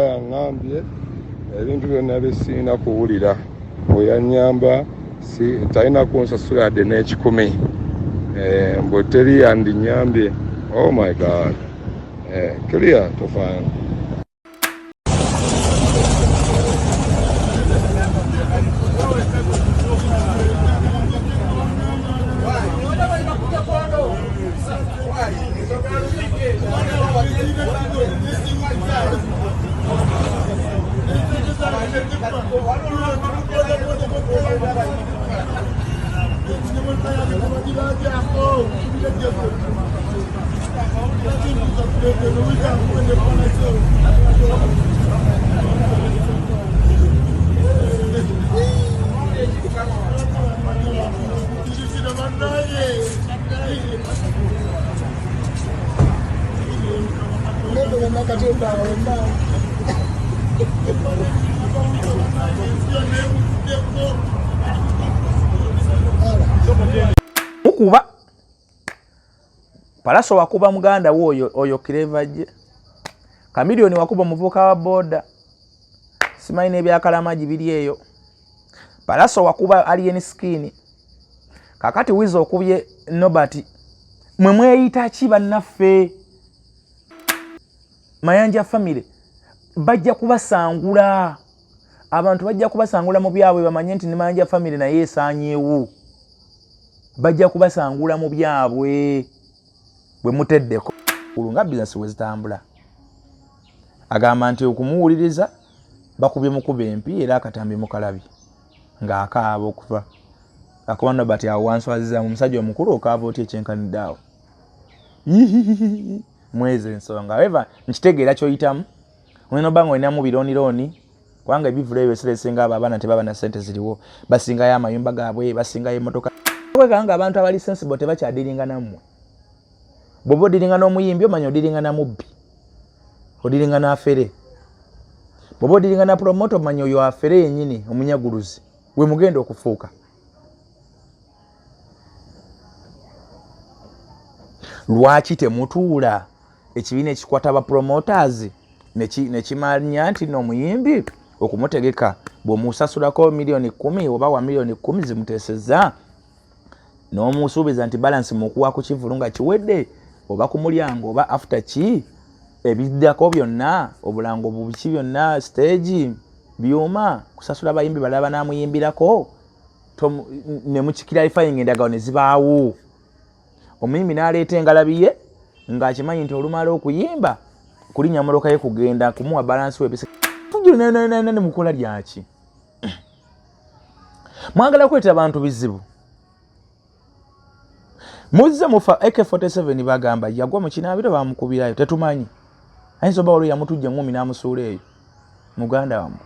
Ngambye ebintu byonna bisina kuwulira oyanyamba si talina kunsasula yadde n'ekikumi mbu teri yandinyambye. Oh my god, clear tofaana. Mukuba Palaso wakuba muganda wo oyo Kirevaje. Kamilioni wakuba muvuka wa boda. Simaine bya kalamaji bili eyo. Palaso wakuba alien skin. Kakati Wizo okubye Nobati. Mwemweyita kiba naffe. Mayanja family bajja kubasangula. Abantu bajja kubasangula mu byabwe bamanye nti ne Mayanja family naye esanyeewo. Bajja kubasangula mu byabwe bwe muteddeko nga business wezitambula. Agamba nti okumuwuliriza bakubye mukuba empi era akatambi mukalabi nga akaaba okufa. Akwana bati awo wanswaziza mu musajja omukulu okaava oti ekyenkanidaawo. Mweze ensonga. However, nkitegeera kyoyitamu. Wino bango inamu biloni kwanga ebivule ebiseresenga abana tebaba na sente ziriwo. Basinga ya mayumba gaabwe, basinga ye motoka. Kweganga abantu abali sensible tebakyadiringa nammwe. Bobo diringa n'omuyimbi omanyo diringa na mubbi. Odiringa na afere. Bobo diringa na promoter omanyo yo afere yennyini omunyaguluzi. We mugenda okufuuka. Lwaki temutuula ekibiina ekikwata ba promoters nekimanya nti n'omuyimbi okumutegeka bw'omusasulako milioni 10 oba wa milioni 10 zimuteeseza n'omusuubiza nti balance mukuwa ku kivulunga kiwedde oba ku mulyango oba after ki ebiddako byonna obulango bubiki byonna stage byuma kusasula bayimbi balaba namuyimbirako ne mukikirifying endagaano ne zibaawo. Omuyimbi n'aleeta engalabiye ng'akimanyi nti olumala okuyimba kulinya moloka ye kugenda kumuwa balance webise ne mukola lyaki. Mwagala kweta abantu bizibu. Muzze mufa AK47 bagamba yagwa mu kinaabiro bamukubirayo tetumanyi. Ayinza oba olwo yamutujja ngumi n'amusuula eyo. Muganda wamu.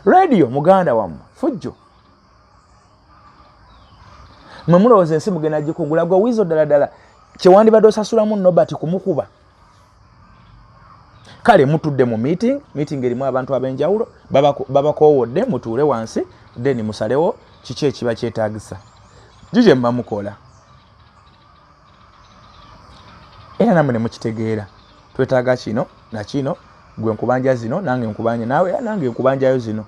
Radio muganda wamu. Fujjo. Mwemulowoza ensi mugenda gikugula gwa Wizo ddala kyewandibadde osasulamu Nobati kumukuba. Kale mutudde mu meeting erimu abantu ab'enjawulo babakoowodde mutuule wansi then musalewo kiki ekiba kyetaagisa. Jije mba mukola. Era namwe ne mukitegeera. Twetaaga kino na kino gwe nkubanja zino nange nkubanja nawe nange nkubanjayo zino.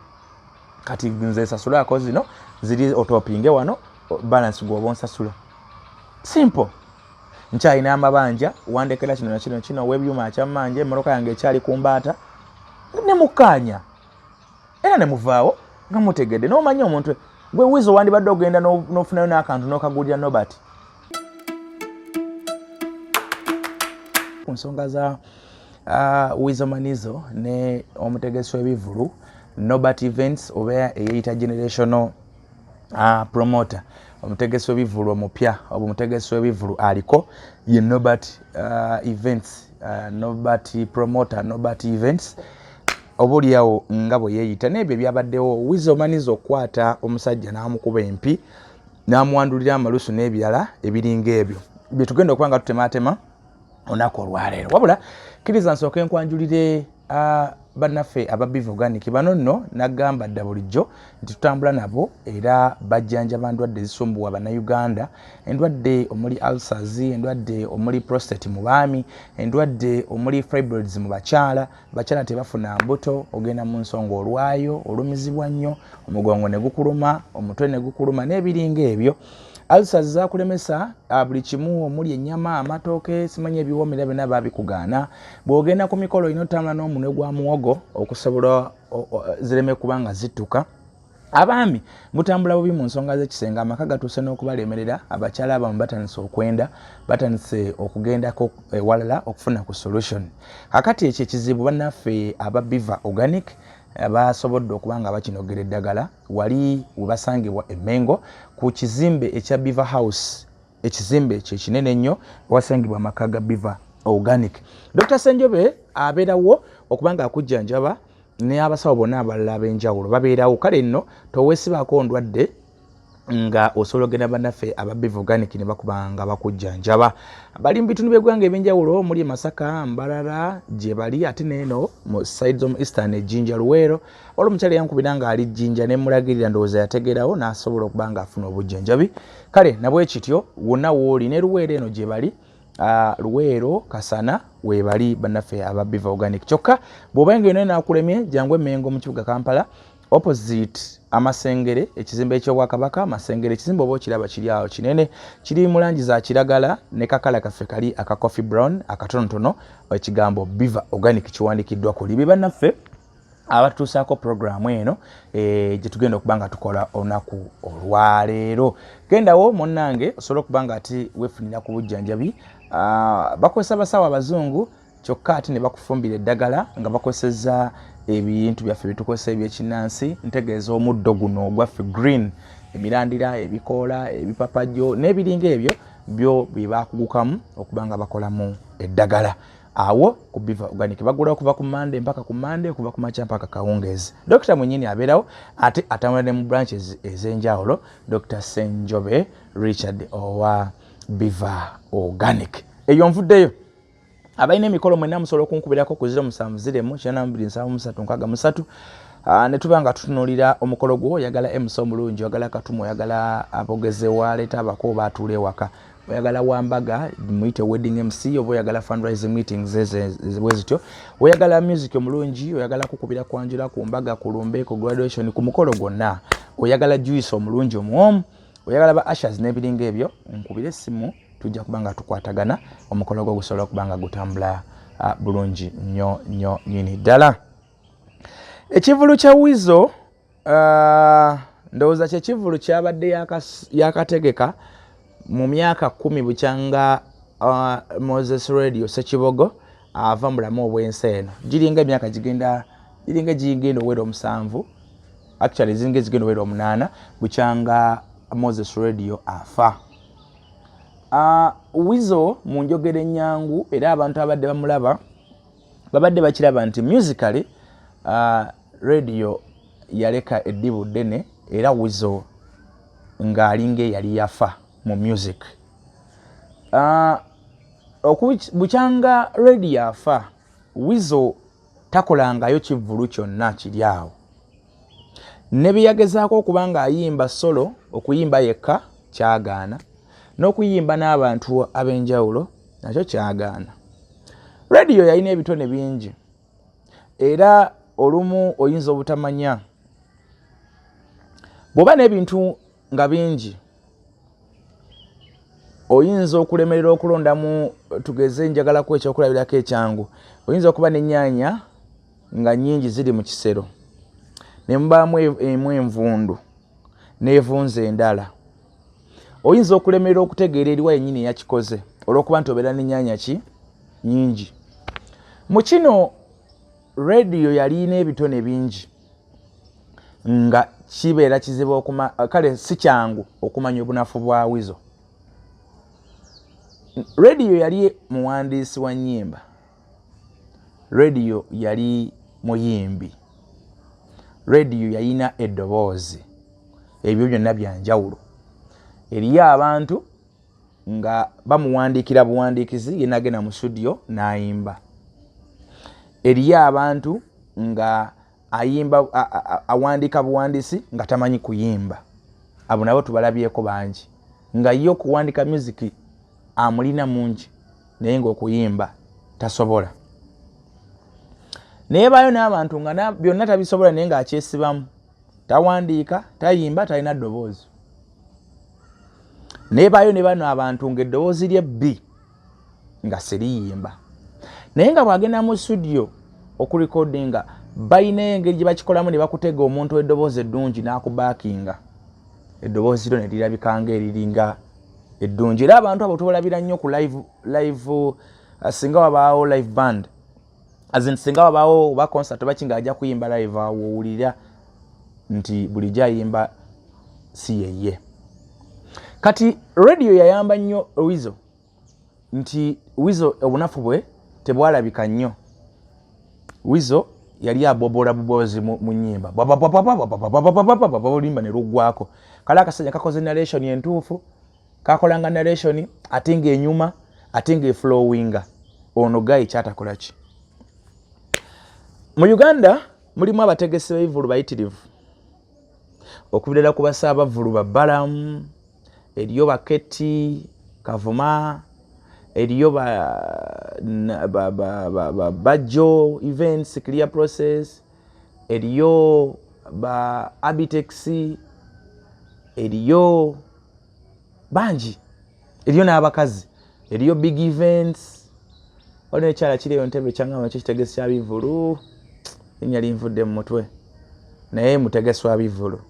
Kati nze sasulako zino ziri otopinge wano balance gwo nsasula. Simple. Nkyalina amabanja wandekera kino na kino webyuma akyamanje moroka yange ekyali kumbaata ne mukanya. Era ne muvaawo nga mutegedde n'omanyi omuntu gwe Wizo wandibadde ogenda n'ofunayo n'akantu n'okagulira Nobati. Ku nsonga za Wizo Manizo ne omutegesi w'ebivulu Nobati Events oba eyita generational promoter omutegesi w'ebivulu omupya oba omutegesi w'ebivulu aliko ye Nobati Events Nobati promoter Nobati Events obulyawo nga bwe yeeyita n'ebyo byabaddewo Wizo Manizo okwata omusajja n'amukuba empi n'amuwandulira amalusu n'ebirala ebiringa ebyo bye tugenda okuba nga tutematema onako olwaleero. Wabula kkiriza nsooke nkwanjulire bannaffe aba Biva Organic bano nno nagamba dda bulijjo nti tutambula nabo era bajjanjaba ndwadde zisumbuwa bannayuganda, endwadde omuli ulcers, endwadde omuli prostate mu baami, endwadde omuli fibroids mu bakyala tebafuna mbuto, ogenda mu nsonga olwayo, olumizibwa nnyo, omugongo ne gukuluma, omutwe ne gukuluma n'ebiringa ebyo. Ulcers zakulemesa buli kimu omuli ennyama, amatooke, simanyi ebiwoomera byonna babikugaana. Bw'ogenda ku mikolo ino otambula n'omunwe gwa muwogo okusobola zireme kuba nga zittuka. Abaami mutambula bubi mu nsonga z'ekisenga, amaka gatuuse n'okubalemerera, abakyala abamu batandise okwenda, batandise okugendako ewalala okufuna ku solution. Kakati ekyo ekizibu bannaffe aba Biva Organic basobodde okuba nga bakinogera eddagala wali we basangibwa e Mengo ku kizimbe ekya Biva House. Ekizimbe ekyo kinene nnyo wasangibwa amaka ga Biva Organic. Dr. Senjobe abeerawo okuba nga akujjanjaba ne abasawo bonna abalala ab'enjawulo babeerawo. Kale nno toweesibako ndwadde nga osobola ogenda bannaffe aba Biva Organic ne bakuba nga bakujjanjaba. Bali mu bitundu by'eggwanga eby'enjawulo omuli Masaka, Mbarara gye bali, ate n'eno mu sides of Eastern Jinja Luweero. Olwo omukyala yankubira nga ali Jinja ne mulagirira ndowooza yategeerawo n'asobola okuba nga afuna obujjanjabi. Kale nabwe kityo wonna wooli ne Luweero eno gye bali, Luweero, Kasana webali bannaffe aba Biva Organic. Kyokka bw'oba ng'eno enaakulemye jangu Mengo mu kibuga Kampala opposite Amasengere, ekizimbe eky'Obwakabaka Amasengere. Ekizimbe oba okiraba kiri awo kinene, kiri mu langi za kiragala ne kakala kaffe kali aka coffee brown akatonotono, ekigambo Biva Organic kiwandikiddwa ku libi. Bannaffe abatuusaako programu eno gye tugenda okuba nga tukola olunaku olwaleero. Gendawo munnange osobola okuba nga ati weefunira ku bujjanjabi. Bakozesa basawo abazungu kyokka ate ne bakufumbira eddagala nga bakozesezza ebintu byaffe bitukozesa ebyekinnansi, ntegeeza omuddo guno ogwaffe green, emirandira, ebikoola, ebipapajjo n'ebiringa ebyo byo bye bakugukamu okuba nga bakolamu eddagala. Awo ku Biva Organic bagula okuva ku Monday mpaka ku Monday, okuva ku makya mpaka kawungeezi. Dr. mwenyini abeerawo ate atambula ne mu branches ez'enjawulo, Dr. Senjobe Richard owa Biva Organic. Eyo nvuddeyo. Abalina emikolo mwenna musobola okunkubirako ku 07077363 ne tuba nga tutunuulira omukolo gwo. Oyagala MC omulungi, oyagala katumu, oyagala abogezewa leeta abako baatuula ewaka, oyagala wambaga muyite wedding MC, oba oyagala fundraising meetings bwe zityo, oyagala music omulungi, oyagala kukubira kwanjula ku mbaga, ku lumbe, ku graduation, ku mukolo gwonna, oyagala juice omulungi omuwomu, oyagala ba ushers n'ebiringa ebyo, nkubire essimu tujja kuba nga tukwatagana omukolo gwo gusobola okuba nga gutambula bulungi nnyo nyini ddala. Ekivulu kya Wizo ndowooza kyekivulu kyabadde yakategeka mu myaka 10 bukyanga Moses Radio Sekibogo ava mulamu obwensi eno. Giringa emyaka gigenda owera 7, actually zigenda owera 8 bukyanga Moses Radio afa. Wizo mu njogera ennyangu era abantu abadde bamulaba babadde bakiraba nti musically radio yaleka eddibu ddene era Wizo ng'alinga yali yafa mu music. Bukyanga radio afa, Wizo takolangayo kivulu kyonna kiri awo. Ne bye yagezaako okuba ng'ayimba solo, okuyimba yekka kyagaana, n'okuyimba n'abantu ab'enjawulo nakyo kyagaana. Radio yalina ebitone bingi era olumu oyinza obutamanya. Bw'oba n'ebintu nga bingi oyinza okulemerera okulondamu, tugeze njagalaku ekyokulabirako ekyangu. Oyinza okuba n'ennyaanya nga nnyingi ziri mu kisero ne mubaamu emu envundu n'evunza endala. Oyinza okulemerera okutegeera eriwa yennyini eyakikoze olw'okuba nti obeera n'ennyaanya ki nnyingi. Mu kino radio yalina ebitone bingi nga kibeera kizibu kale si kyangu okumanya obunafu bwa Wizo. Radio yali muwandiisi wa nnyimba, radio yali muyimbi, radio yalina eddoboozi. Ebyo byonna byanjawulo. Eriyo abantu nga bamuwandiikira buwandiikizi yenna agenda mu studio n'ayimba. Eriyo abantu nga ayimba awandika buwandisi nga tamanyi kuyimba. Abo nabo tubalabyeko bangi. Nga yo kuwandika music amulina mungi naye ng'okuyimba tasobola. Naye bayo n'abantu nga byonna tabisobola naye ng'akyesibamu. Tawandiika, tayimba, talina ddoboozi. Naye bayo ne bano abantu ng'eddoboozi ly'ebbi nga seriyimba. Naye nga bw'agenda mu studio okurekodinga balina engeri gye bakikolamu ne bakutega omuntu w'eddoboozi eddungi n'akubaakinga. Eddoboozi lyo ne lirabika ng'eriringa eddungi. Era abantu abo tubalabira nnyo ku live singa wabaawo live band. Singa wabaawo oba concert oba kinga ajja kuyimba live awo owulira nti bulijjo ayimba si yeye. Kati radio yayamba nnyo Weasel nti Weasel obunafu bwe tebwalabika nnyo. Weasel yali abobola bubozi mu nnyimba. Olimba ne luggwako. Kale akasajja kakoze narration entuufu. Kakolanga narration ate ng'enyuma ate ng'eflowinga. Ono gayi kyatakola ki? Mu Uganda mulimu abategesi b'ebivulu bayitirivu. Okuviira ku basaabavulu ba Balamu, eriyo Baketi, Kavuma, eriyo Bajjo Events, Clear Process, eriyo ba Abitex, eriyo bangi, eriyo n'abakazi, eriyo Big Events. Waliwo ekyala kiriyo Ntebe kyangamba ekyo kitegesi kya bivulu. Linnya linvudde mu mutwe. Naye mutegesi wa bivulu.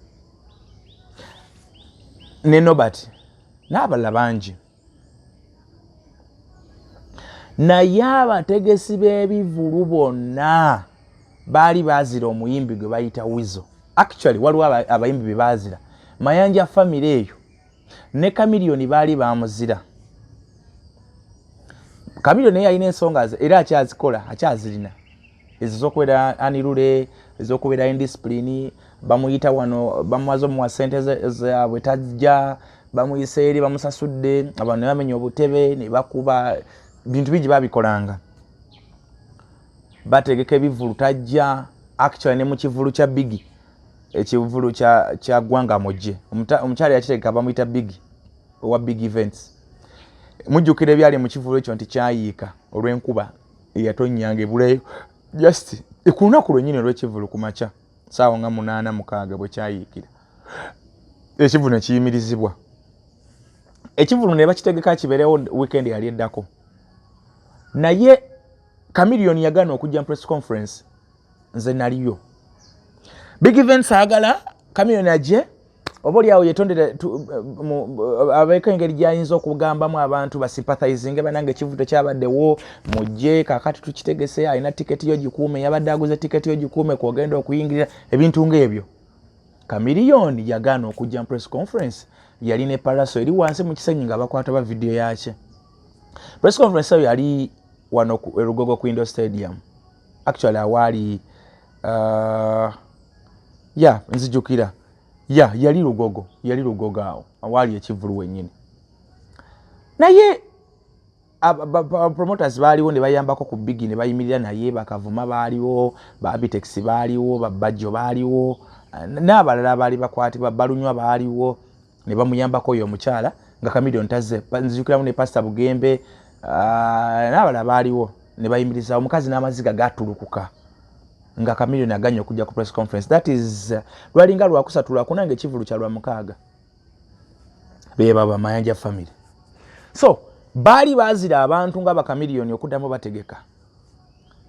Ne Nobati n'abalala bangi. Naye abategesi b'ebivulu bonna baali baazira omuyimbi gwe bayita Weasel. Actually waliwo abayimbi be baazira. Mayanja family eyo ne Chameleone baali bamuzira. Chameleone naye alina ensonga ze era akyazikola, akyazirina. Ezo z'okubeera anirule, ez'okubeera indiscipline, bamuyita wano, bamuwaza omuwa ssente zaabwe tajja, bamuyisa eri bamusasudde, abantu ne bamenya obutebe ne bakuba, bintu bingi babikolanga. Bategeka ebivulu tajja, actually ne mu kivulu kya Biggie, ekivulu kya Gwanga Mojje. Omukyala yakitegeka bamuyita Biggie, owa Big Events. Mujjukira ebyali mu kivulu ekyo nti kyayiika olw'enkuba eyatonnyanga ebuleyo. Just ku lunaku lwennyini olw'ekivulu ku makya ssaawa nga 8-6 bwe kyayiikira. Ekivulu ne kiyimirizibwa. Ekivulu ne bakitegeka kibeerewo weekend yali eddako. Naye Chameleone yagaana okujja mu press conference. Nze naliyo. Big Events agala Chameleone ajje oba oliawo yetondere abeeko engeri gy'ayinza okugambamu abantu basympathizinge banange ekivulu tekyabaddewo mujje kaakati tukitegese alina tiketi yo gikuume yabadde aguze tiketi yo gikuume kwogenda okuyingirira ebintu ng'ebyo. Chameleone yagaana okujja mu press conference yali ne Palaso eri wansi mu kisenyi nga bakwata ba video yakye. Press conference eyo yali wano ku Rugogo ku Indo Stadium. Actually awaali nzijukira. Yali Lugogo awo awaali ekivulu wennyini. Naye promoters baaliwo ne bayambako ku Biggie ne bayimirira naye, Bakavuma baaliwo, ba Abitex baaliwo, ba Bajjo baaliwo, n'abalala baali bakwatibwa, Balunywa baaliwo ne bamuyambako oyo omukyala nga Chameleone tazze. Nzijukiramu ne Pastor Bugembe n'abalala baaliwo ne bayimiriza omukazi n'amaziga gatulukuka nga Chameleone aganye okujja ku press conference. That is lwalinga lwakusatu lwakunanga ekivulu kya Lwamukaaga. Beba ba Mayanja family. So baali baazira abantu nga ba Chameleone okuddamu bategeka.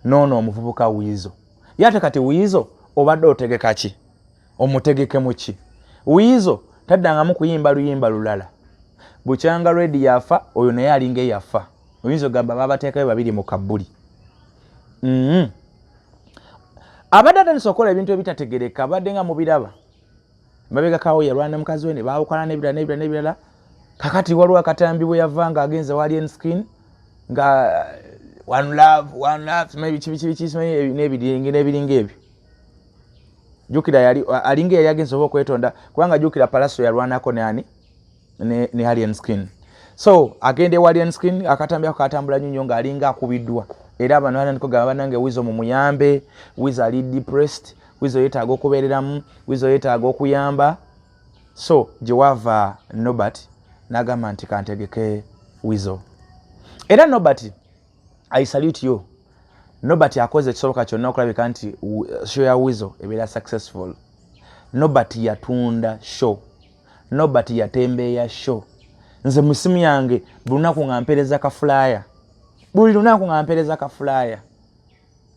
Nono omuvubuka Weasel. Yate kati Weasel obadde otegeka ki? Omutegeke mu ki? Weasel taddangamu kuyimba luyimba lulala. Bukyanga Red yafa, oyo naye alinga yafa. Oyinza ogamba babateekayo babiri mu kabbuli. Abadde atandise okukola ebintu ebitategereka abadde nga mubiraba. Mabegakawo yalwana mukazi we ne baawukana n'ebirala. Kakati waliwo akatambi bwe yavanga agenze wali en skin nga one love maybe n'ebiringa ebyo. Jukira yali alinga yali agenze okwetonda kubanga jukira Palaso yalwanako ne Alien Skin. So agende Alien Skin akatambi akatambula nnyo nga alinga akubiddwa era abantu banandiko gaba nange Wizo mu muyambe, Wizo ali depressed, Wizo yetaaga okubeereramu, Wizo yetaaga okuyamba. So jiwava Nobert nagamba nti kantegeke Wizo. Era Nobert, I salute you. Nobert akoze ekisoboka kyonna okulabika nti show ya Wizo ebeera successful. Nobert yatunda show. Nobert yatembeeya show. Nze mu simu yange buli lunaku nga mpeereza ka flyer. Buli lunaku nga mpeereza ka flyer.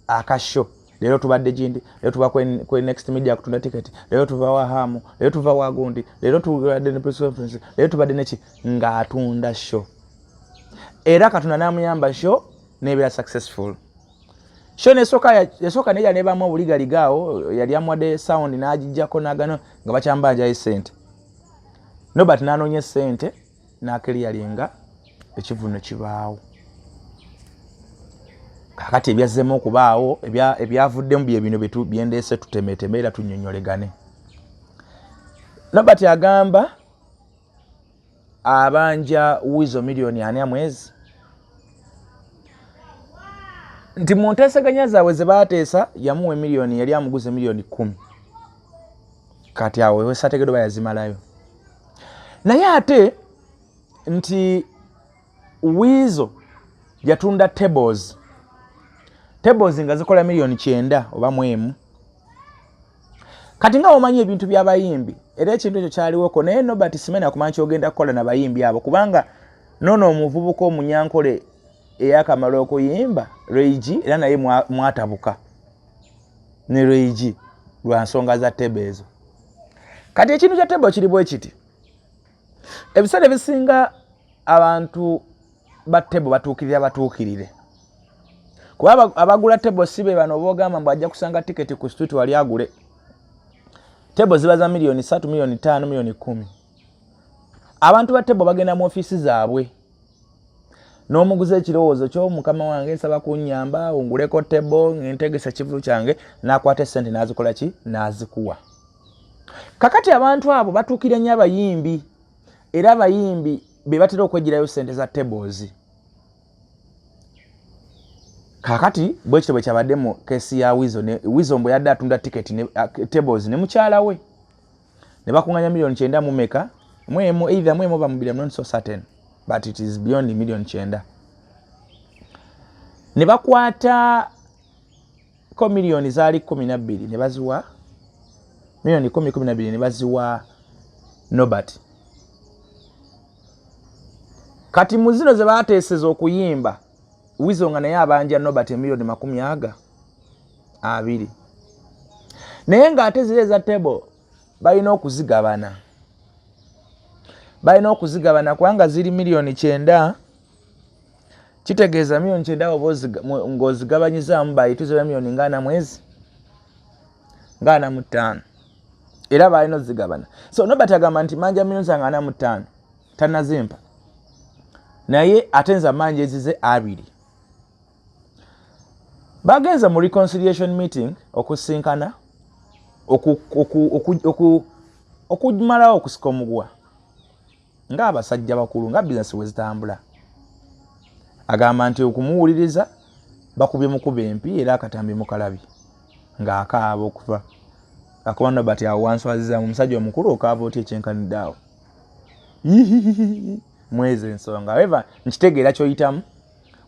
Aka show. Lero tubadde Gindi, lero tuba kwe Next Media kutunda ticket, lero tuva wa Hamu, lero tuva wa Gundi, lero tubadde ne press conference, lero tubadde neki nga atunda show. Era Katonda namuyamba show nebeera successful. Show nesoka neja nebamu obuligaligawo yali amwadde sound n'agijjako n'agano nga bakyambanja sente. Nobert n'anoonya sente n'akeriyalinga ekivuno kibaawo. Kakati ebyazzemu okubaawo ebyavuddemu bye bino byendeese tutemeeteme era tunnyonnyolegane. Nobert agamba abanja Wizo milioni 4 mwezi nti mu nteeseganya zaabwe ze baateesa yamuwa milioni yali amuguze milioni 10. Kati awo wesategedo bayazimalayo. Naye ate nti Wizo yatunda tables nga zikola milioni 9 oba mwemu. Kati nga omanyi ebintu by'abayimbi era ekintu ekyo kyaliwoko naye Nobert simenya kumanya kyogenda kukola n'abayimbi abo kubanga nono omuvubuka omunyankole eyakamala okuyimba Reigi era naye mwatabuka ne Reigi lwa nsonga za tebe ezo. Kati ekintu kya tebe kiri bwe kiti ebiseera bisinga abantu ba tebe batuukirire kuba abagula tebo sibe bano bogamba mbu ajja kusanga tiketi ku street wali agule. Tebo ziba za milioni 3, milioni 5, milioni 10. Abantu ba tebo bagenda mu ofisi zaabwe. N'omuguze ekirowoozo kyo mukama wange nsaba kunnyamba onguleko tebo ngentegesa kivulu kyange n'akwata sente n'azikola ki n'azikuwa. Kakati abantu abo batuukira nnyo abayimbi era abayimbi be batera okwegirayo sente za tebozi. Kakati bwe kitabo kyabadde mu kesi ya Wizo ne Wizo mbo yadde atunda ticket ne tables ne mukyala we ne bakunganya milioni 9 mu meka mwemu either mwemu ba mubili not so certain but it is beyond milioni 9 ne bakwata ko milioni zali 12 ne baziwa milioni 12 ne baziwa Nobert. Kati muzino ze bateeseza okuyimba Wizo nga naye abanja Nobert milioni 20. Naye nga ate zile za table balina okuzigabana kubanga ziri milioni 9 kitegeeza milioni 9 ng'ozigabanyizaamu bayituze milioni 4 mwezi 45 era balina ozigabana. So Nobert agamba nti manja milioni 45 tanazimpa naye atenza manja ezize 2. Bagenza mu reconciliation meeting okusinkana okumalawo okusika omugwa nga abasajja bakulu nga business wezitambula. Agamba nti okumuwuliriza bakubye mukuba empi era akatambi mukalabi nga akaaba okuva akuba Nobert awo wanswaziza mu musajja omukulu okaaba oti ekyenkaniddeawo mwezi ensonga. However nkitegeera kyoyitamu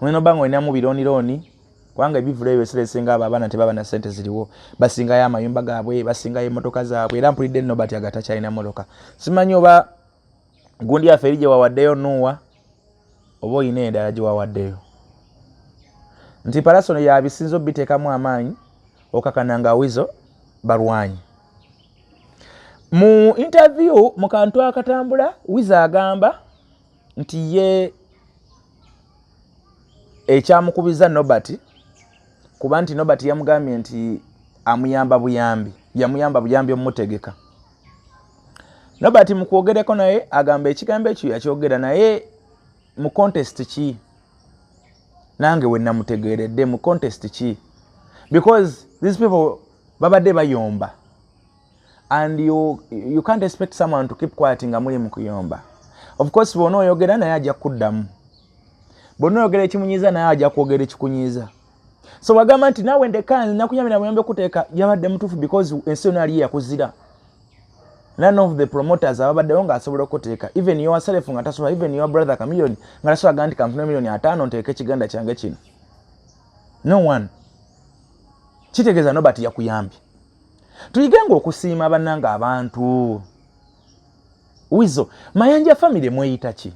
olina obanga olinamu biroonirooni kubanga ebivula ebyo ebiseera ebisinga abaana tebaba na ssente ziriwo basingayo amayumba gaabwe basingayo emmotoka zaabwe era mpulidde Nobert agatakyalina mmotoka. Simanyi oba gundi yaffe eri gye wawaddeyo Nuwa oba oyina endala gye wawaddeyo nti Palasono yabisinza obiteekamu amaanyi okakananga Wizo balwanyi. Mu interview mu kantu akatambula Wizo agamba nti ye ekyamukubiza Nobert kuba nti Nobert yamugambye nti yamuyamba buyambi omutegeka. Nobert mu kwogerako naye agamba ekigambo ekyo yakyogera naye mu contest ki nange we namutegeeredde mu contest ki because these people babadde bayomba and you can't expect someone to keep quiet nga muli mu kuyomba. Of course bw'onooyogera naye ajja kuddamu, bw'onooyogera ekimunyiiza naye ajja kwogera ekikunyiiza. So wagamba nti nawe ndekanzi nakuyambira muyambe kuteeka yabadde mutuufu because ensi yonna yali yakuzira. None of the promoters ababaddewo ng'asobola okuteeka even yourself nga tasobola, even your brother Chameleone nga tasobola nti kanfuna $5,000,000 nteeke ekiganda kyange kino. No one. Kitegeeza Nobert yakuyambye. Tuyigenga okusiima bannanga abantu. Wizo, Mayanja family mweyita ki?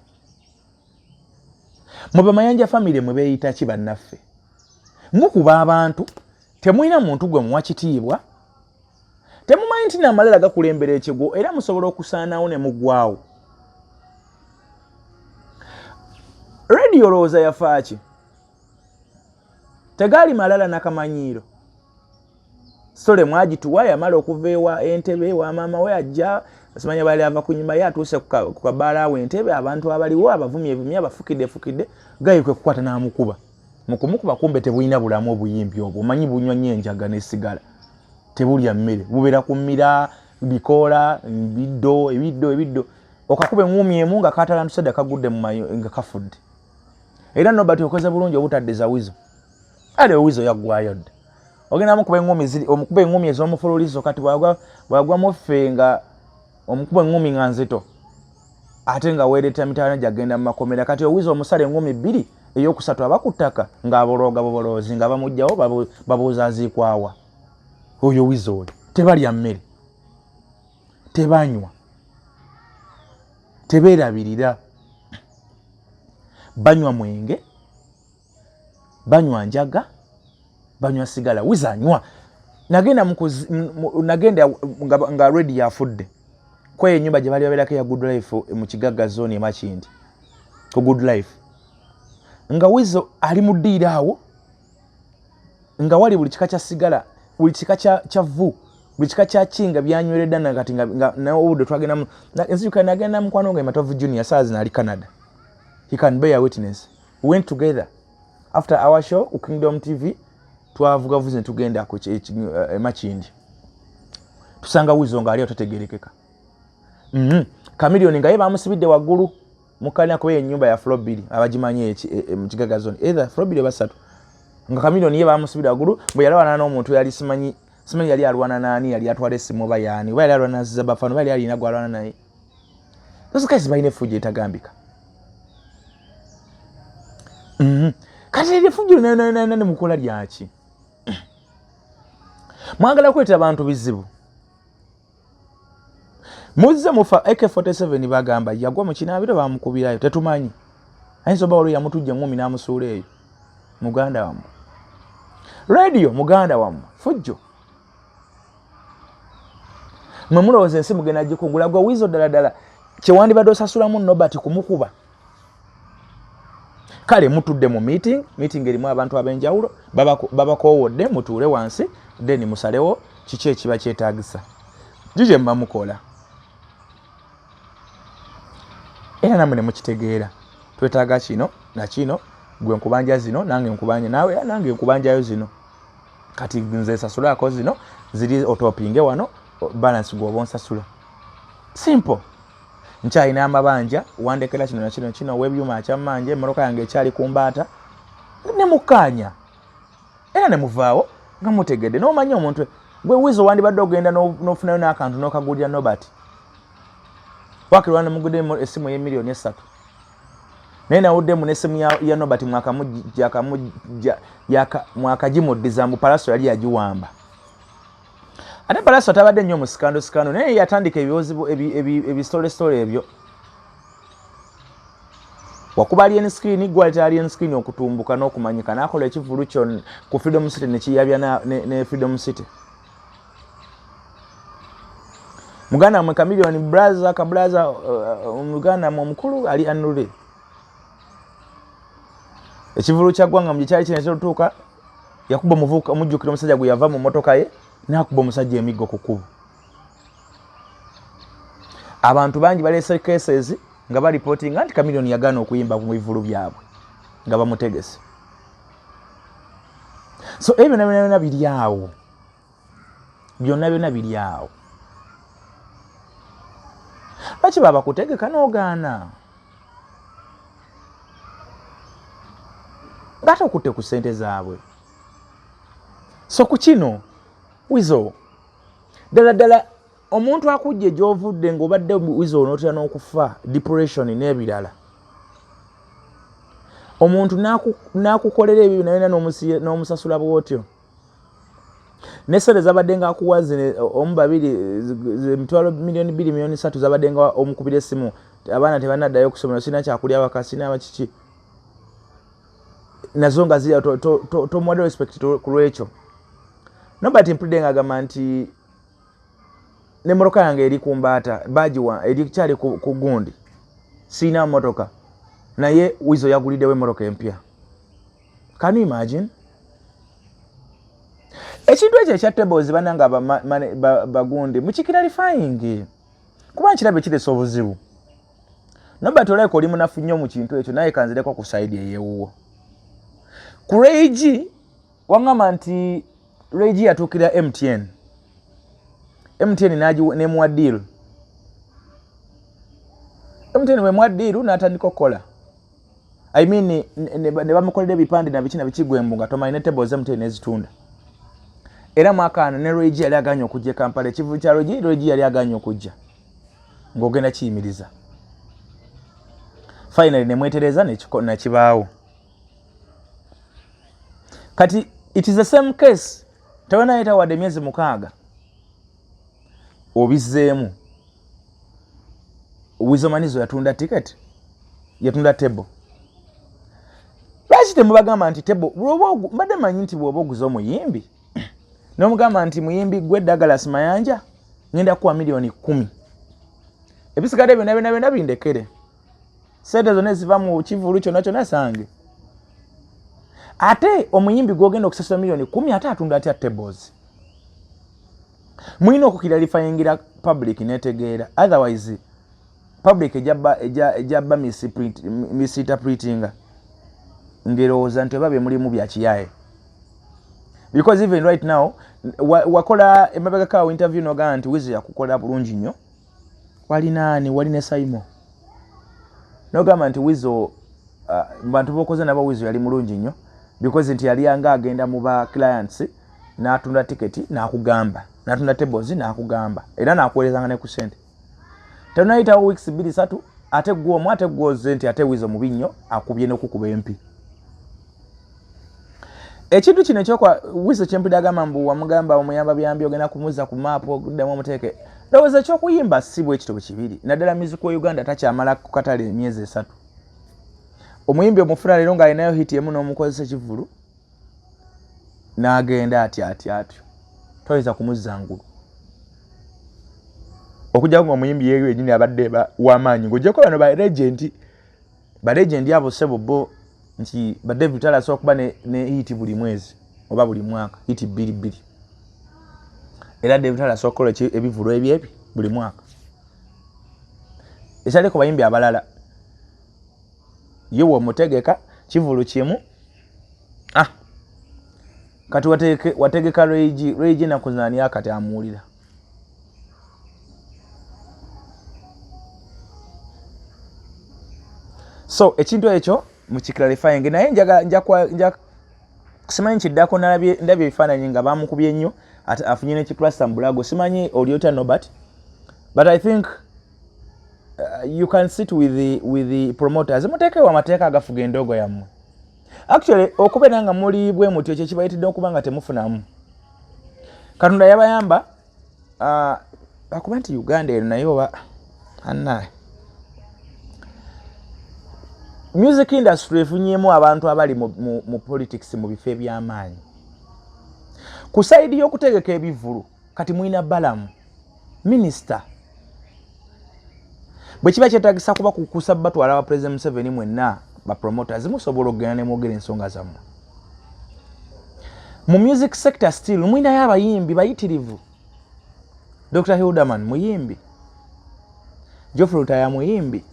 Mube Mayanja family mwe beeyita ki bannaffe? Mukuba abantu, temulina muntu gwe muwa kitiibwa. Temumanyi nti n'amalala gakulembera ekigo era musobola okusaanawo ne muggwaawo. Radio Roza yafaaki. Tegaali malala nakamanyiiro. Sole mwagituwa yamala okuva ewa Entebbe ewa maama we ajja asimanya bali ava ku nyumba ye atuuse ku kabaala we Entebbe abantu abaliwo abavumye abafukidde gayi kwe kukwata n'amukuba. Mukumukuba kumbe tebulina bulamu obuyimpi obwo. Omanyi bunywa nnyo enjaga n'essigala. Tebulya mmere. Bubeera ku mmira, bikoola, ebiddo. Okakuba engumi emu nga katalantusedde kagudde mu mayo nga kafudde. Era Nobert okoze bulungi obutaddeza Wizo. Ale Wizo yaggwayo dda. Ogenda omukuba engumi ez'omufululizo kati bwagwa muffe nga omukuba engumi nga nzito. Ate nga weereta mitaala gyagenda mu makomera kati Wizo omusala engumi 2 ey'okusatu abakuttaka ng'abolooga boboloozi nga bamugjawo babuuza aziikwawa. Oyo Wizo oyo tebalya mmere, tebanywa, tebeerabirira, banywa mwenge, banywa njaga, banywa sigala. Wizo anywa. Nagenda nga ready yafudde kweyo ennyumba gye bali babeerako ya Good Life mu Kigagga zone e Makindi ku Good Life nga Wizo ali mu ddiira awo nga wali buli kika kya sigala, buli kika kya vu, buli kika kya kinga byanyweredda na kati nga n'obudde twagenda ensijuka nagenda mukwano gwe Matovu Junior saazi n'ali Canada. He can bear witness. We went together after our show ku Kingdom TV twavugavuze ne tugenda ku Makindi. Tusanga Wizo nga ali atategerekeka. Chameleone nga ye bamusibidde waggulu mukanya kuba ennyumba ya Flobili abagimanyi mu Kigagga zone either Flobili basatu nga Chameleone ye bamusibidde waggulu bwe yalwana n'omuntu yali simanyi yali alwana nani, yali atwala essimu oba yaani, oba yali alwana na Zabafano, oba yali alina gwalwana naye. Those guys balina effujo etagambika. Kati effujo ne mukola lyaki? Mwagala kweta abantu bizibu. Muzze mufa AK47 bagamba yagwa mu kinaabiro bamukubirayo tetumanyi. Ayinza oba olwo yamutujja ngumi n'amusuula eyo. Muganda wamu. Radio muganda wamu. Fujjo. Mwe mulowooza ensi mugenda gikugula gwe Wizo ddala kyewandibadde osasulamu Nobert kumukuba. Kale mutudde mu meeting erimu abantu ab'enjawulo babakoowodde mutuule wansi then musalewo kiki ekiba kyetaagisa. Gye mba mukola. Era namwe ne mukitegeera. Twetaaga kino na kino, gwe nkubanja zino nange nkubanja naawe nange nkubanjayo zino. Kati nze sasulako zino ziri otopinge wano balance gwoba onsasula. Simple. Nkyalina amabanja wandekera kino na kino w'ebyuma akyamanje emmotoka yange ekyali ku mbaata ne mukkaanya. Era ne muvaawo nga mutegedde n'omanyi omuntu gwe Wizo wandibadde ogenda n'ofunayo n'akantu n'okagulira Nobert. Wakirwana mugudde essimu ye$1,300,000. Naye nawuddemu n'essimu ya Nobert mwaka gimuddiza mbu Palaso yali yagiwamba. Ate Palaso tabadde nnyo mu sikando naye yatandika ebiwozibu ebistole ebyo. Wakuba alien screen gwaleta alien screen okutumbuka n'okumanyika n'akola ekivulu kyo ku Freedom City ne kiyabya ne Freedom City. Muganda mwe Chameleone kablaza Muganda mukulu ali anule. Ekivulu kyagwanga mu kyali kinetero tuuka yakuba muvuka mujjukira omusajja gwe yava mu motoka ye n'akuba omusajja emiggo ku kkubo. Abantu bangi baleese cases nga ba reporting anti Chameleone yagaana okuyimba mu bivulu byabwe nga bamutegese. So ebyo byonna biri awo. Byonna biri awo. Lwaki baba kutegeka n'ogaana? Ng'ate okutte ku ssente zaabwe. So ku kino Weasel ddala omuntu akujje gy'ovudde ng'obadde Weasel n'otera n'okufa depression n'ebirala omuntu n'akukolera ebyo naye n'omusasula bw'otyo n'essente zabadde ng'akuwa omu babiri emitwalo miliyoni 2 miliyoni 3 zabadde nga omukubira essimu abaana tebanaddayo okusomera sina kyakulya waka sina bakiki nazo nga zirya tomuwadde respect ku lwekyo nobati mpulidde ng'agamba nti n'emmotoka yange eri ku mbaata bagiwa erikyali ku gundi siina mmotoka naye Weasel yaguliddewo emmotoka empya. Can you imagine? Ekintu ekyo ekya tables bananga bagundi mukikiralifying kuba nkirabe kiresa obuzibu nobati olabika oli munafu nnyo mu kintu ekyo naye kanzireko ku side eyewuwo ku Regi wangamba nti Regi yatuukira MTN nemuwa deal MTN wemuwa deal n'atandika okukola I mean ne bamukolera ebipande na biki na bikigwembu nga tomanyi ne tables MTN ezitunda era mwakaana ne Regi yali aganya okujja Kampala ekivu kya Regi yali aganya okujja ng'ogenda kiyimiriza finally nemwetereza nekibaawo kati it is the same case tewena yetawadde emyezi 6 obizzeemu Weasel Manizo yatunda ticket yatunda table lwaki temubagamba nti table mbadde manyi nti bw'oba oguza omuyimbi n'omugamba nti muyimbi gwe Douglas Mayanja ngenda kuwa miliyoni 10 ebisigadde byonna bindekere sente zonna eziva mu kivulu kyonna sange ate omuyimbi gw'ogenda okusasula miliyoni 10 ate atunda atya tables mulina okukiralifyingira public netegeera otherwise public ejabba misinterpretinga ngerowooza nti oba mulimu bya kiyaye because even right now wakola emabegakawo interview nogaa nti Weasel yakukola bulungi nnyo walina Simon nogamba nti Weasel bantu bokoze nabo Weasel yali mulungi nnyo because nti yali anga agenda mu ba clients n'atunda ticket n'akugamba n'atunda tables n'akugamba era n'akuweerezanga ne ku sente tenayitawo weeks 2-3 ate gwoze nti ate Weasel mubi nnyo akubye n'okukuba empi ekintu kino ekyokwa Weasel kyempulira agamba mbu wamugamba omuyamba byambi ogenda kumuzza ku maapu oguddamu omuteeke ndowooza ekyokuyimba si bwe ekitobo kibiri naddala music wa Uganda takyamala ku katale emyezi 3 omuyimbi omufuna leero ng'alinayo hiti emu n'omukozesa ekivulu n'agenda atyo toyinza kumuzza ngulu okujja nga omuyimbi yeeyo yennyini abadde w'amaanyi ng'ogyeko bano ba legend abo ssebo bo nti ba David Tala asobola kuba ne hiti buli mwezi oba buli mwaka hiti 2 era David Tala asobola kukola ebivulu ebyebi buli mwaka ekyaleko bayimbi abalala yewe omutegeka kivulu kimu kati wategeka Regi nakuzani akati amuwulira so ekintu ekyo mukiclarifying naye nja simanyi kiddako ndabye ebifaananyi nga bamukubye nnyo afunye n'ekiklasta mu bulago simanyi oliota nobat but I think you can sit with the promoters muteekewo amateeka agafuga endogo yammwe actually okubeera nga muli bwe mutyo kye kibayitidde okuba nga temufunamu Katonda yabayamba akuba nti Uganda eno naye oba annaye music industry efunyemu abantu abali mu politics mu bifo eby'amaanyi ku side y'okutegeka ebivulu kati mulina Balamu minister bwe kiba kyetagisa kuba kukusa batwala aba President Museveni mwenna ba promoters musobola okugenda ne mwogera ensonga zammwe mu music sector still mulinayo abayimbi bayitirivu Dr. Hilderman muyimbi Geoffrey Rutaya muyimbi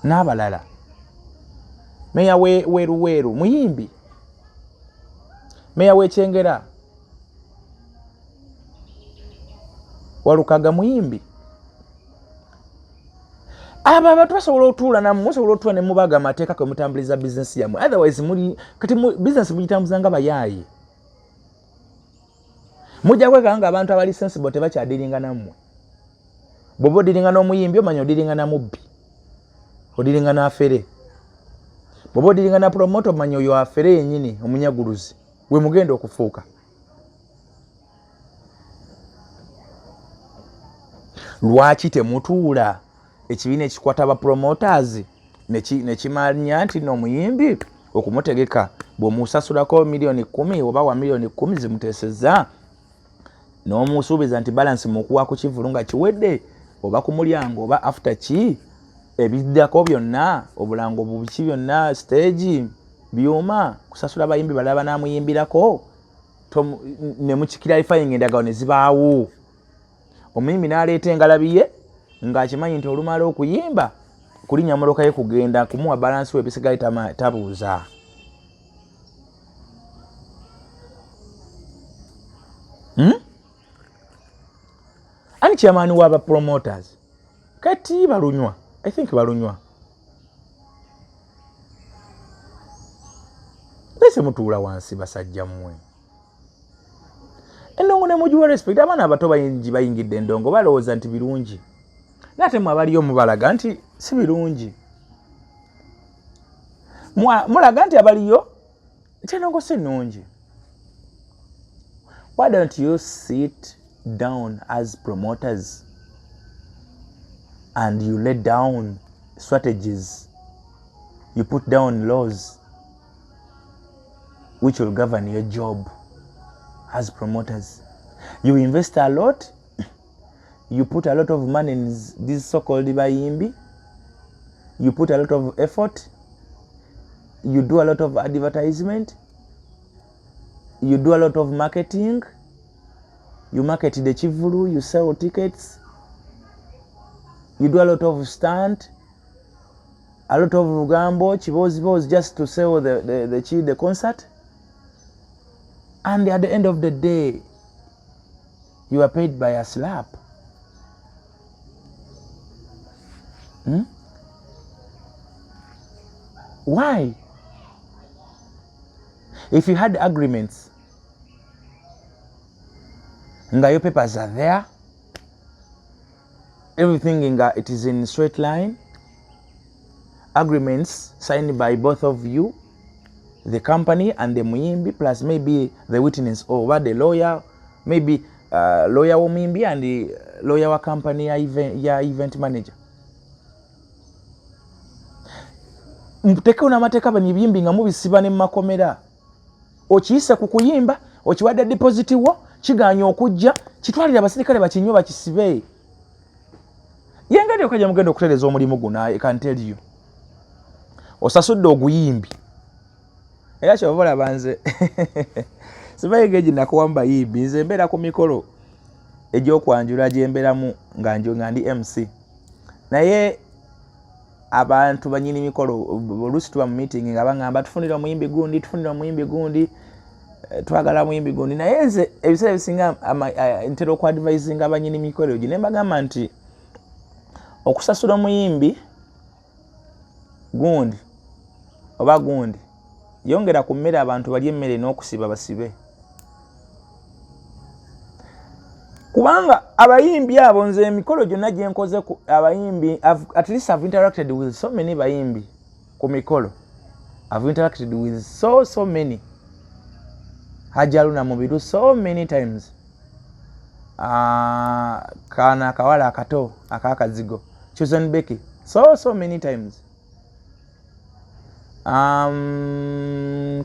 n'abalala meya weruweru muyimbi meya w'Ekyengera Walukaga muyimbi aba abantu basobola otuula nammwe musobola otuula ne mubaga amateeka kwe mutambuliza bizinesi yammwe otherwise muli kati bizinesi mugitambuza nga bayaaye mujja kwekanga nga abantu abali sensible tebakyadiringa nammwe bw'oba odiringa n'omuyimbi omanya odiringa na mubbi odiringa n'afere bw'oba odiringa na promoter omanya oyo afere yennyini omunyaguluzi we mugenda okufuuka lwaki temutuula ekibiina ekikwata aba promoters nekimanya nti n'omuyimbi okumutegeka bw'omusasulako miliyoni 10 oba wa miliyoni 10 zimuteeseza n'omusuubiza nti balance mukuwa ku kivulu nga kiwedde oba ku mulyango oba after ki ebiddako byonna obulango bubiki byonna stage byuma kusasula abayimbi balaba namuyimbirako ne mukikirifying endagaano ne zibaawo omuyimbi n'aleeta engalabiye ng'akimanyi nti olumala okuyimba kulinnya mmotoka ye kugenda kumuwa balansi w'ebisigaye tabuuza ani kyamaani w'aba promoters kati balunywa I think balunywa lese mutuula wansi basajja mmwe endongo ne mugiwa respect abaana abato bayingidde endongo balowooza nti birungi nate mwe abaliyo mubalaga nti si birungi mulaga nti abaliyo ekyendongo si nnungi. Why don't you sit down as promoters and you lay down strategies, you put down laws which will govern your job as promoters. You invest a lot, you put a lot of money in this so-called bayimbi, you put a lot of effort, you do a lot of advertisement, you do a lot of marketing, you market the Chivulu, you sell tickets, you do a lot of stunt, a lot of rugambo, chibos just to sell the concert. And at the end of the day, you are paid by a slap. Why? If you had agreements, your papers are there, everything it is in straight line, agreements signed by both of you, the company and the Muyimbi, plus maybe the witness or the lawyer, maybe lawyer Muyimbi and the lawyer wa company ya event manager. Muteke unamateka banyibimbi nga mubisiba ne makomera. Okiyise ku kuyimba, okiwadde deposit wo, kiganya okujja, kitwalira abasirikale bakinyo bakisibe. Yengeri okajja mugendo okutereza omulimu guno, I can tell you. Osasudde oguyimbi. Era kyobola banze. Sibayigeji nakuwamba yimbi, nze mbeera ku mikolo egy'okwanjula gyemberamu nga ndi MC. Naye abantu banyini mikolo olusi tuba mu meeting nga bangamba tufunira omuyimbi gundi, twagala muyimbi gundi. Naye nze ebiseera ebisinga ntera okwadvisinga abanyini mikolo egyo ne mbagamba nti okusasula omuyimbi gundi oba gundi yongera ku mmere abantu balye emmere n'okusiba basibe. Kubanga abayimbi abo nze emikolo gyonna gye nkoze ku abayimbi, at least I've interacted with so many bayimbi ku mikolo. I've interacted with so many. Hajaluna Mubiru so many times. Kana Kawala Akato, Akakazigo, Chosen Becky, so many times.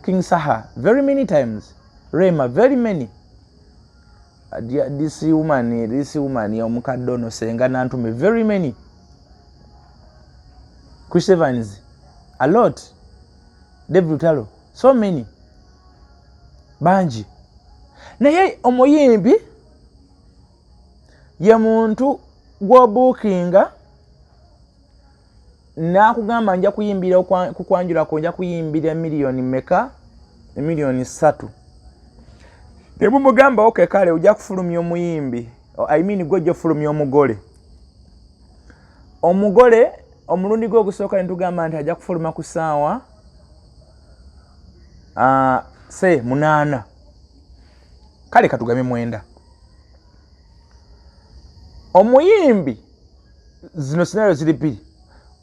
King Saha, very many times. Rema, very many. This woman, Omukadono, Sengana Antume, very many. Chris Evans, a lot. David Utalo, so many. Banji. Naye omuyimbi ye muntu gwobuukinga nakugamba nja kuyimbira kukwanjula ko nja kuyimbira miliyoni meka, miliyoni 3. Tebu mugamba okay kale ujja kufulumya omuyimbi. I mean gwe jo fulumya omugole. Omugole omulundi gwe ogusooka ne tugamba nti ajja kufuluma ku ssaawa se 8 kale katugamye 9 omuyimbi zino scenario ziri 2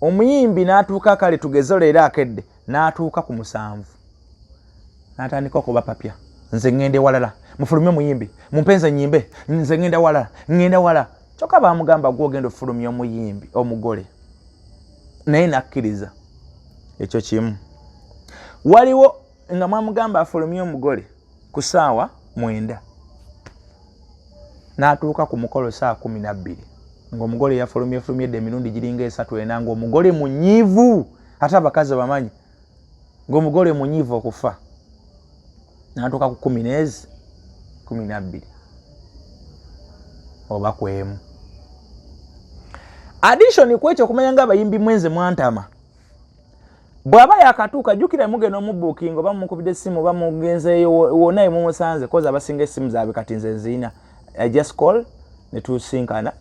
omuyimbi n'atuuka kale tugezo leero akedde n'atuuka ku 7 n'atandika okuba papya nze ngende walala mufulumye omuyimbi mumpenze nyimbe nze ngenda walala kyokka baamugamba gwogenda ofulumya omuyimbi omugole naye nakkiriza ekyo kimu waliwo nga mwamugamba afulumye omugole ku ssaawa 9 n'atuuka ku mukolo saa 12 ng'omugole yafulumyedde emirundi giringa 3 ena ng'omugole munyiivu ate abakazi bamanyi ng'omugole munyiivu okufa n'atuuka ku 12 oba kwemu addition kwekyo okumanya nga abayimbi mwenze mwantama bw'aba yakatuuka jjukira mugenda omubbuukinga oba mumukubidde essimu oba mugenzeeyo wonna mumusanze koza abasinga essimu zaabwe kati nze nziina I just call ne tusinkana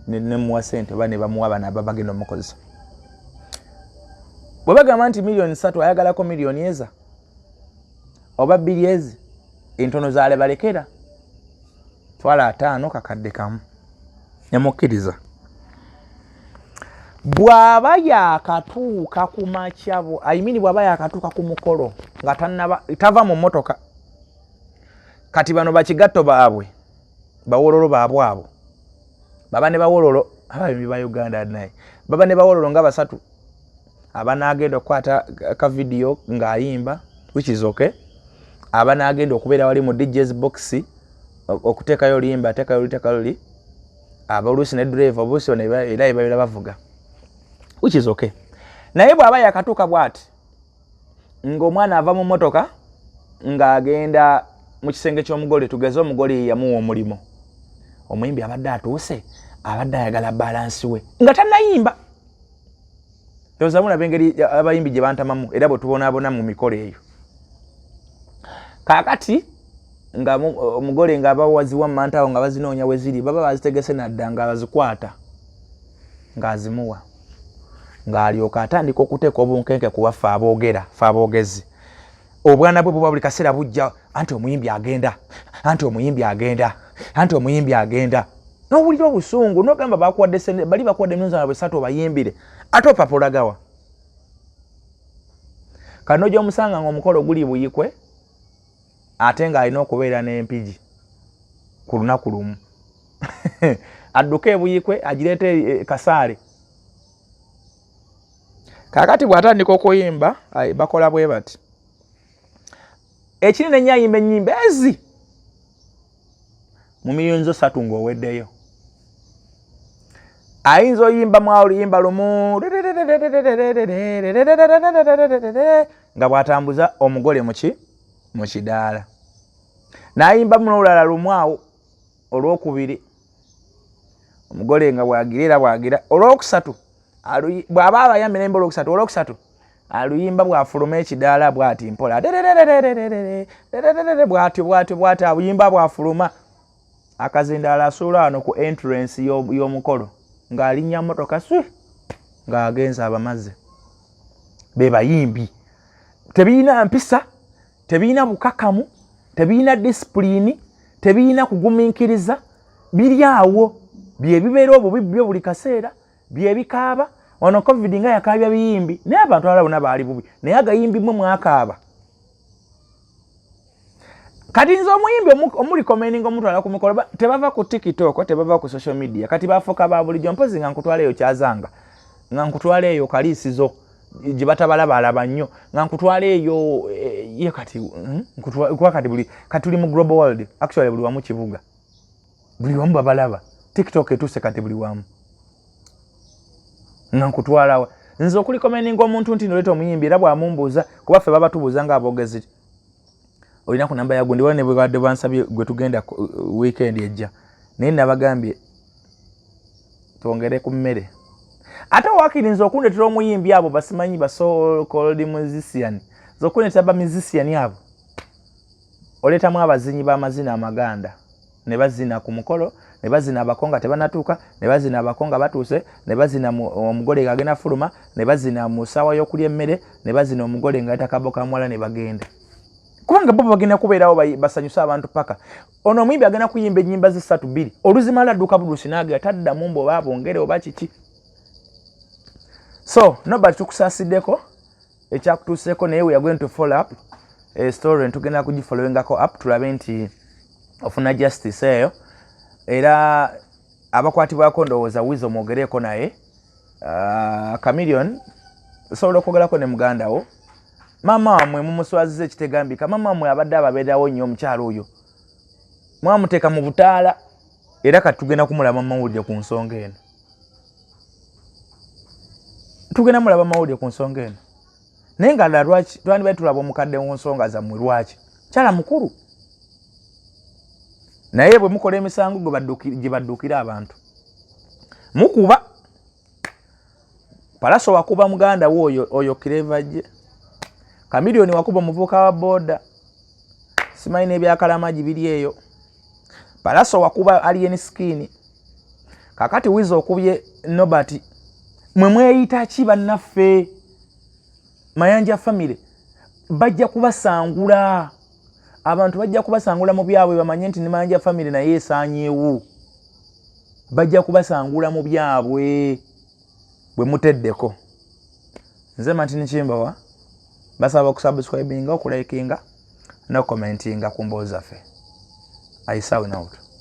ne muwa ssente oba ne bamuwa bano aba bagenda omukozesa bwe bagamba nti miliyoni 3 ayagalako miliyoni eza oba 2 ezi entono zaale balekera twala 5 kakadde kamu nemukkiriza bw'aba yakatuuka ku makyabo bw'aba yakatuuka ku mukolo nga tava mu mmotoka kati bano bakigatto baabwe bawololo baabwe abo baba ne bawololo abayimbi ba Uganda naye baba ne bawololo nga 3 abanagenda okukwata ka video ng'ayimba which is okay abanagenda okubeera wali mu DJ's box okuteekayo oluyimba ateekayo luli aboluusi ne driver obuusi era ebabeera bavuga which is okay naye bw'aba yakatuuka bw'ati ng'omwana ava mu mmotoka ng'agenda mu kisenge ky'omugole tugeze omugole yamuwa omulimu omuyimbi abadde atuuse abadde ayagala balansi we nga tannayimba ndowooza mulaba engeri abayimbi gye bantamamu era bwe tubonaabona mu mikolo eyo kaakati nga omugole ng'abawaziwa mu mantawo nga bazinoonya we ziri baba bazitegese nadda nga bazikwata ng'azimuwa ng'alyoka atandika okuteeka obunkenke ku baffe aboogera ffe aboogezi obwana bwe buba buli kaseera bujja anti omuyimbi agenda n'owulira obusungu n'ogamba bali bakuwadde emirundi 3 obayimbire ate opapulagawa kano gy'omusanga ng'omukolo guli buyikwe ate ng'alina okubeera n'empigi ku lunaku lumu adduke ebuyikwe agireete kasaale kaakati bw'atandika okuyimba bakola bwe bati ekinene ennyo ayimba ennyimba ezi mu miliyoni 3 ng'oweddeyo ayinza oyimba mwawo oluyimba lumu nga bw'atambuza omugole mu kidaala n'ayimba mululala lumu awo olwokubiri omugole nga bwagira olwokusatu bw'aba abayambi n'emba olwokusatu aluyimba bw'afuluma ekidaala bw'ati mpola bw'atyo abuyimba bw'afuluma akazindaala asuula wano ku entrance y'omukolo ng'alinnya mmotoka ng'agenza abamaze be bayimbi tebiina mpisa tebiina bukakamu tebiina disipulini tebiina kugumiikiriza biri awo byebibeera obubi byo buli kaseera byebikaaba wano covid nga yakaabya biyimbi naye abantu abalala bonna baali bubi naye agayimbi mwe mwakaaba kati nze omuyimbi omulikomeninga omutwala ku mikolo tebava ku TikTok tebava ku social media kati bafuuka ba bulijjo mpozi nga nkutwala eyo kyazanga nga nkutwala eyo kaliisizo gye batabalaba nnyo nga nkutwala eyo ye kati kuba kati kati tuli mu global world actually buli wamu kibuga buli wamu babalaba TikTok etuuse kati buli wamu nga nkutwala nze okulikomeninga omuntu nti noleeta omuyimbi era bw'amumbuuza kuba ffe baba tubuuza ng'aboogezi olina ku namba yagu ndiwone bwe badde bansabye gwe tugenda weekend ejja naye nabagambye twongere ku mmere ate wakirinza okundeetera omuyimbi abo basimanyi so-called musician zokundeetera ba musician abo oleetamu abazinyi b'amazina amaganda ne bazina ku mukolo ne bazina abakonga tebanatuuka ne bazina abakonga batuuse ne bazina omugole ng'agenda fuluma ne bazina mu ssaawa y'okulya emmere ne bazina omugole ng'ayita kabo ka mwala ne bagenda kubanga bo bagenda kubeerawo basanyusa abantu paka ono omuyimbi agenda kuyimba ennyimba ze 3-2 oluzimala adduka bulusi naage taddamu mbo oba bongere oba kiki so nobody tukusasiddeko ekyakutuuseeko naye we are going to follow up a story tugenda kugifollowingako up tulabe nti ofuna justice eyo era abakwatibwako ndowooza wizo mwogereeko naye Chameleon osobola okwogerako ne muganda wo mama wamwe mumuswaziza ekitegambika mama wamwe abadde ababeerawo nnyo omukyalo oyo mwamuteeka mu butaala era kati tugenda kumulaba mawulire ku nsonga eno tugenda mulaba mawulire ku nsonga eno naye nga ddala lwaki twandibadde tulaba omukadde mu nsonga zammwe lwaki kyala mukulu naye bwe mukola emisango gye baddukira abantu mukuba Palaso wakuba muganda wo oyo Clever gye Chameleon wakuba muvuka wa boda simanyi n'ebyakalamaji biri eyo Palaso wakuba Alien Skin kakati wizo okubye Nobati mwe mweyita ki bannaffe Mayanja family bajja kubasangula abantu bajja kubasangula mu byabwe bamanye nti ne Mayanja family naye esaanyeewo bajja kubasangula mu byabwe bwe muteddeko nze Martin Kimbawa basaba okusubscribinga okulikinga no commentinga ku mboozi zaffe. I sign out.